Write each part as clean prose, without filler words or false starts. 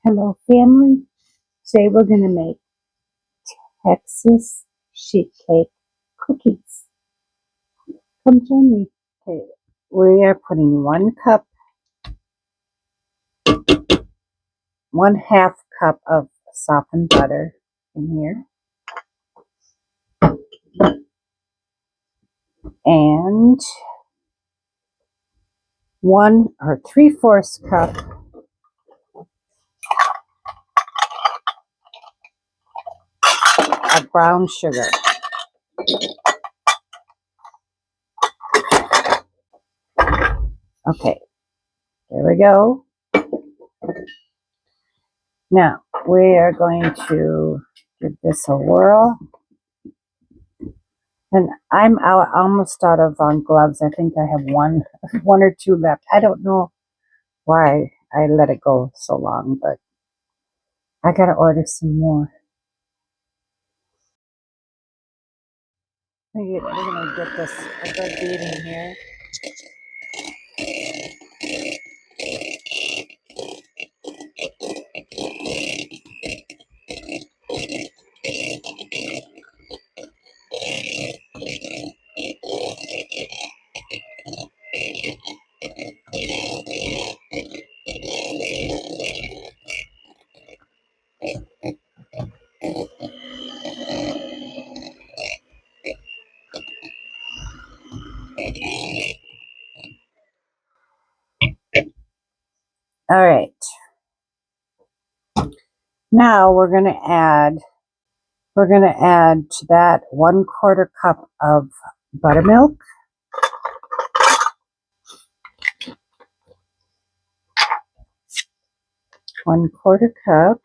Hello, family. Today we're going to make Texas sheet cake cookies. Come join me. Okay, we are putting 1/2 cup of softened butter in here, and 3/4 cup of brown sugar. Okay, there we go. Now we are going to give this a whirl. And I'm almost out of gloves. I think I have one or two left. I don't know why I let it go so long, but I gotta order some more. We're gonna get this a good beating here. All right. Now we're gonna add to that 1/4 cup of buttermilk. One-quarter cup.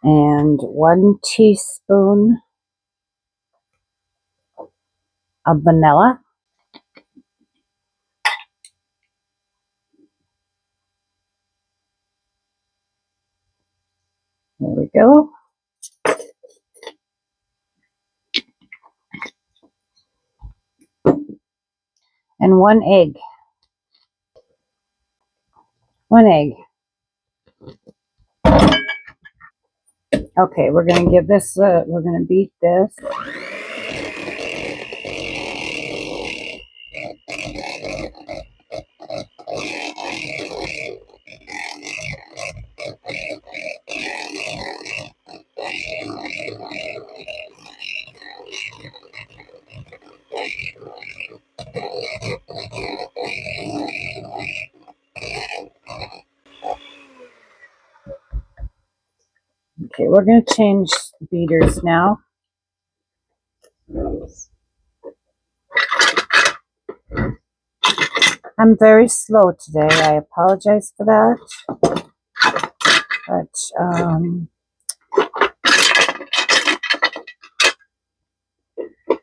And 1 teaspoon of vanilla. There we go. And 1 egg. 1 egg. Okay, we're going to give this, we're going to beat this. Okay, we're going to change beaters now. I'm very slow today. I apologize for that. But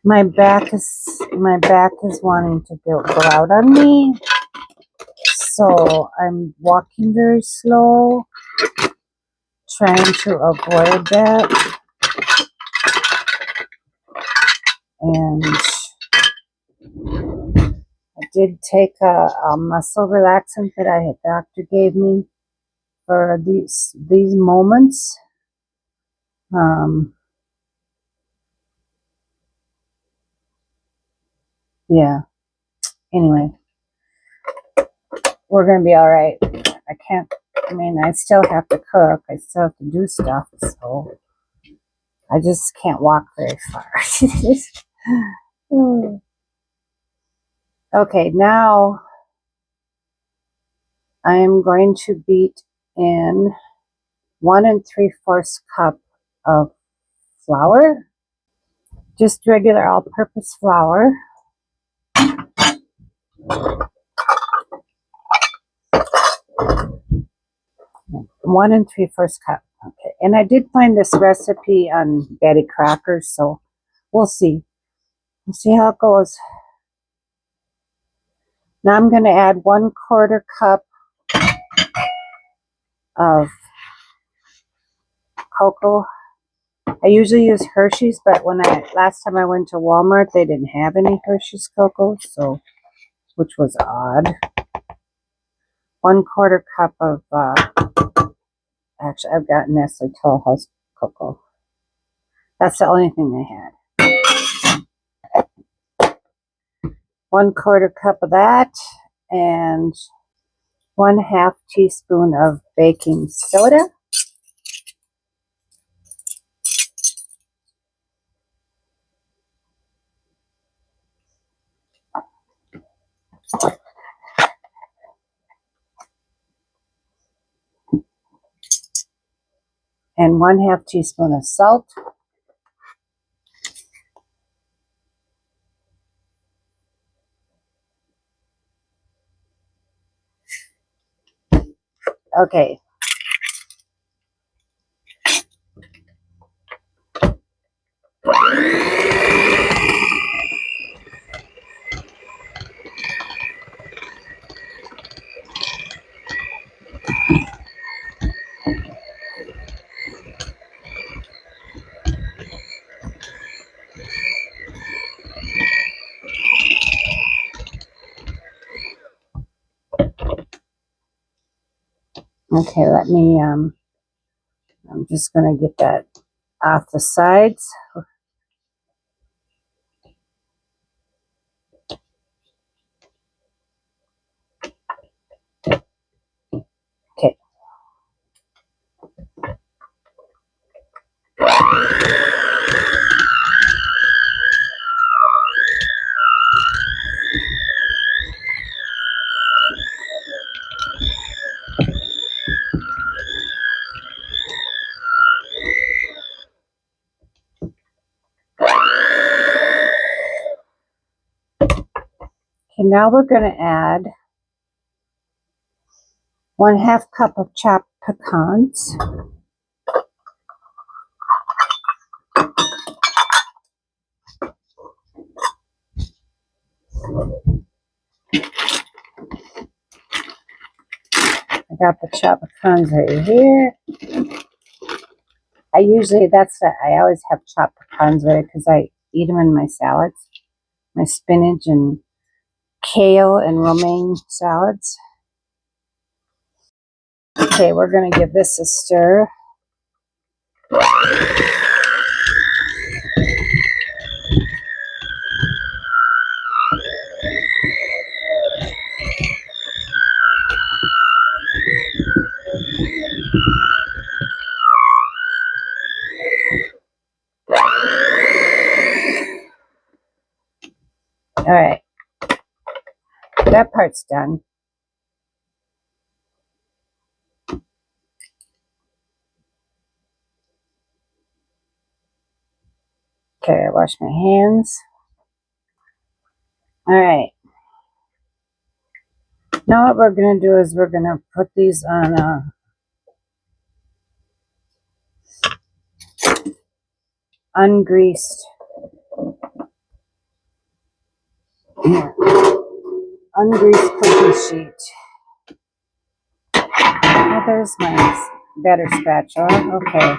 my back is wanting to go out on me. So I'm walking very slow, trying to avoid that. And I did take a muscle relaxant that a doctor gave me for these moments. Yeah. Anyway, we're gonna be all right. I still have to cook. I still have to do stuff. So I just can't walk very far. Okay, now I am going to beat in 1 3/4 cup of flour, just regular all-purpose flour. 1 3/4 cup. Okay, and I did find this recipe on Betty Crocker's, so we'll see. We'll see how it goes. Now I'm going to add 1/4 cup of cocoa I usually use Hershey's, but last time I went to Walmart, they didn't have any Hershey's cocoa, so which was odd. 1/4 cup of actually I've got Nestle Toll House cocoa. That's the only thing they had. 1/4 cup of that, and 1/2 teaspoon of baking soda. And 1/2 teaspoon of salt. Okay. Okay, let me, I'm just going to get that off the sides. Okay. Okay, now we're going to add 1/2 cup of chopped pecans. I got the chopped pecans right here. I always have chopped pecans with it because I eat them in my salads, my spinach and kale and romaine salads. Okay, we're going to give this a stir. All right, that part's done. Okay, I wash my hands. All right. Now what we're going to do is we're going to put these on a ungreased cookie sheet. Oh, there's my batter spatula. Okay.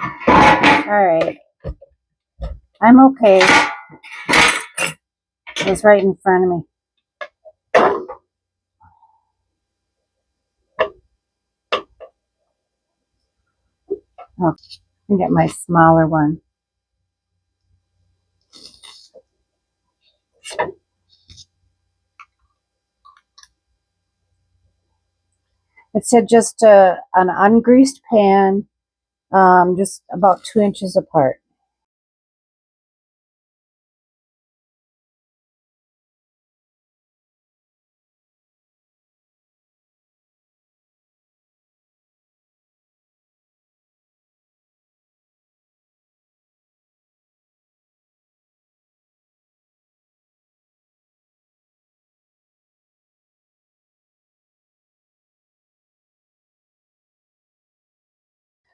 All right. I'm okay. It was right in front of me. Oh, I can get my smaller one. It said just an ungreased pan, just about 2 inches apart.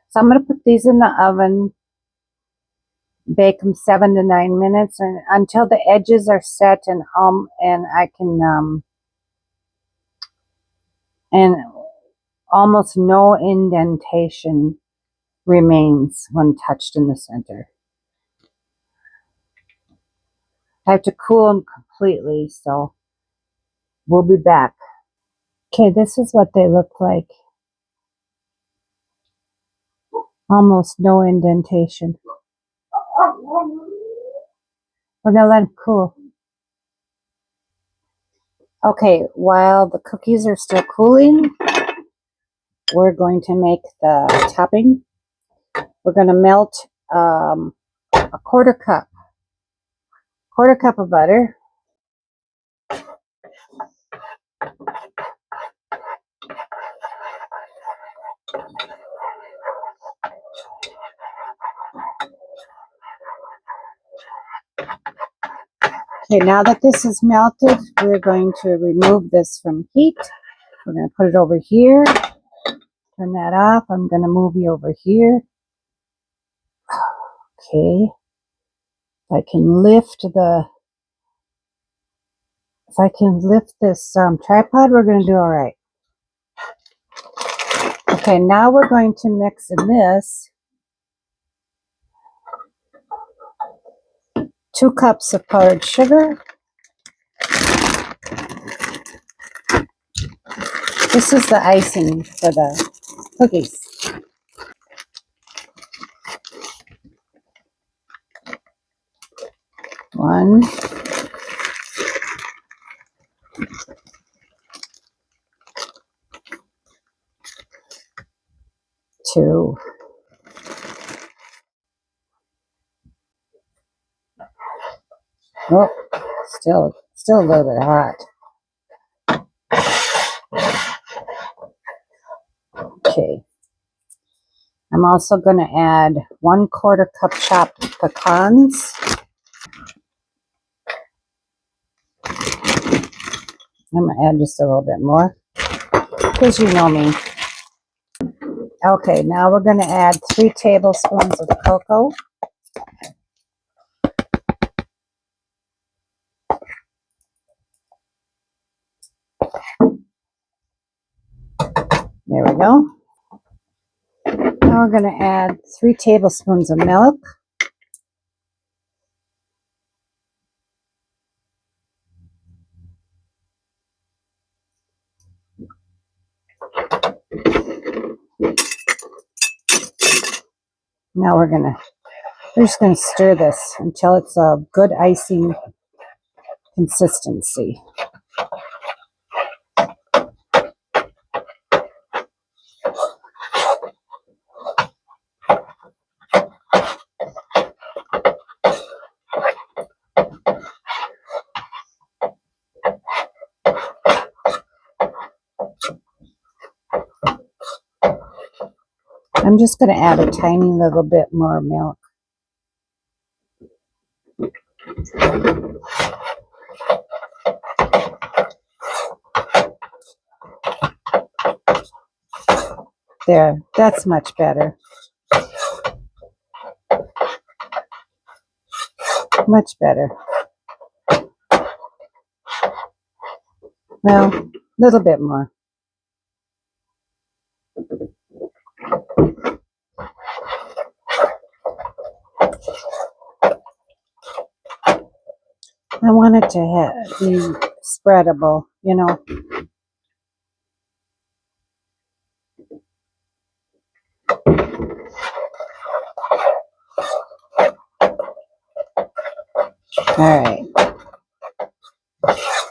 So I'm going to put these in the oven, bake them 7 to 9 minutes, and until the edges are set and I can and almost no indentation remains when touched in the center. I have to cool them completely, so we'll be back. Okay, this is what they look like. Almost no indentation. We're gonna let them cool. Okay, while the cookies are still cooling, we're going to make the topping. We're going to melt a quarter cup of butter. Okay, now that this is melted, we're going to remove this from heat. We're going to put it over here. Turn that off. I'm going to move you over here. Okay. If I can lift this tripod, we're going to do all right. Okay, now we're going to mix in this 2 cups of powdered sugar. This is the icing for the cookies. 1, 2. Oh, still a little bit hot. Okay. I'm also going to add 1/4 cup chopped pecans. I'm going to add just a little bit more because you know me. Okay, now we're going to add 3 tablespoons of cocoa. There we go. Now we're going to add 3 tablespoons of milk. Now we're just going to stir this until it's a good icing consistency. I'm just going to add a tiny little bit more milk. There, that's much better. Much better. Well, a little bit more. I want it to be spreadable, you know. All right.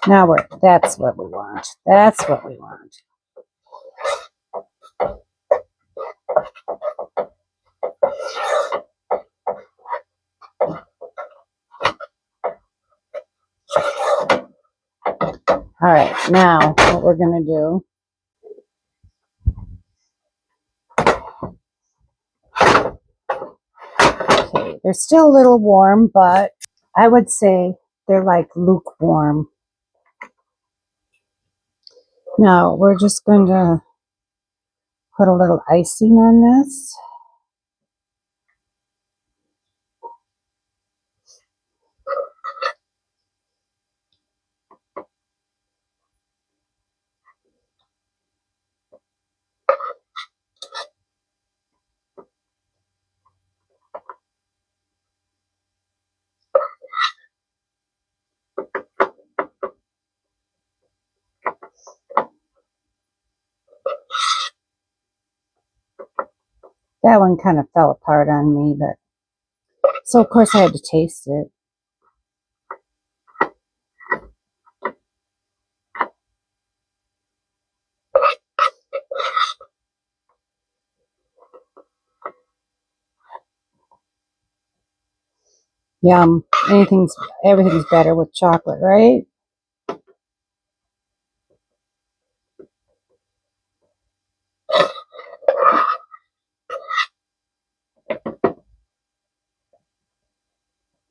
Now that's what we want. That's what we want. All right, now what we're going to do, okay, they're still a little warm, but I would say they're like lukewarm. Now we're just going to put a little icing on this. That one kind of fell apart on me, but so of course I had to taste it. Yum. Everything's better with chocolate, right?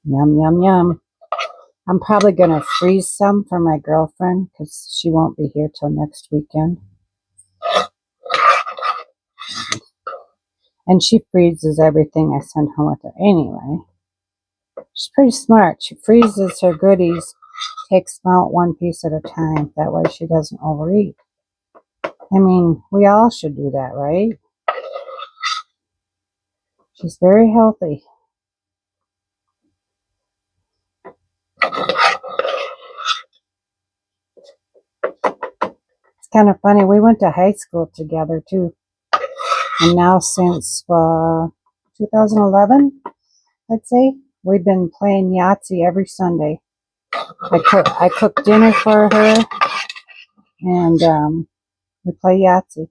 Yum, yum, yum. I'm probably going to freeze some for my girlfriend because she won't be here till next weekend. And she freezes everything I send home with her anyway. She's pretty smart. She freezes her goodies, takes them out one piece at a time. That way she doesn't overeat. I mean, we all should do that, right? She's very healthy. It's kind of funny. We went to high school together, too. And now since 2011, I'd say, we've been playing Yahtzee every Sunday. I cook dinner for her, and we play Yahtzee.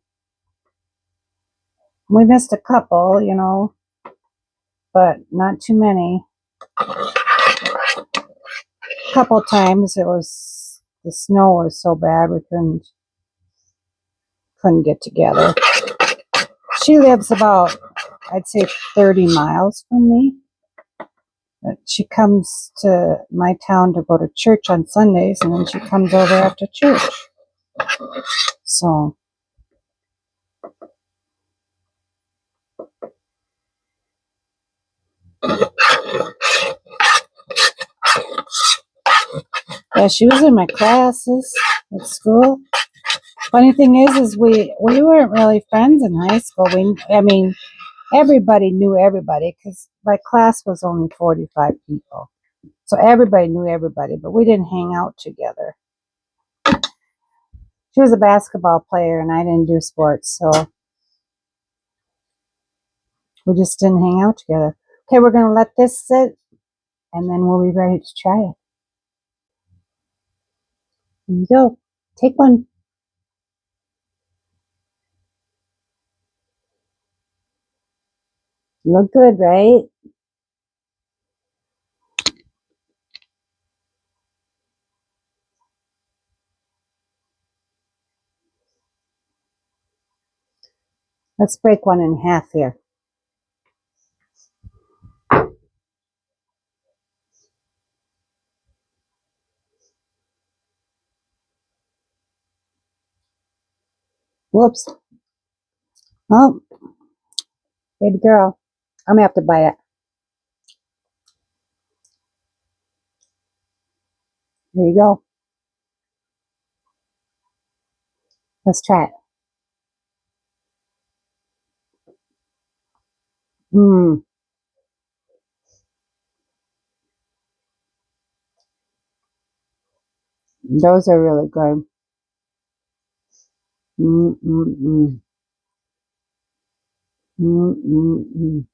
We missed a couple, but not too many. A couple times the snow was so bad we couldn't get together. She lives about, I'd say, 30 miles from me. But she comes to my town to go to church on Sundays, and then she comes over after church. So, yeah, she was in my classes at school. Funny thing is we weren't really friends in high school. Everybody knew everybody because my class was only 45 people. So everybody knew everybody, but we didn't hang out together. She was a basketball player and I didn't do sports, so we just didn't hang out together. Okay, we're going to let this sit and then we'll be ready to try it. Here you go. Take one. You look good, right? Let's break one in half here. Whoops. Oh, baby girl. I'm going to have to bite it. There you go. Let's try it. Mmm. Those are really good. Mm-mm-mm. Mm-mm-mm.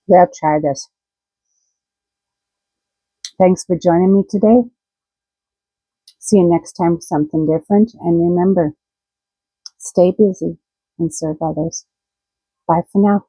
Yeah, try this. Thanks for joining me today. See you next time for something different. And remember, stay busy and serve others. Bye for now.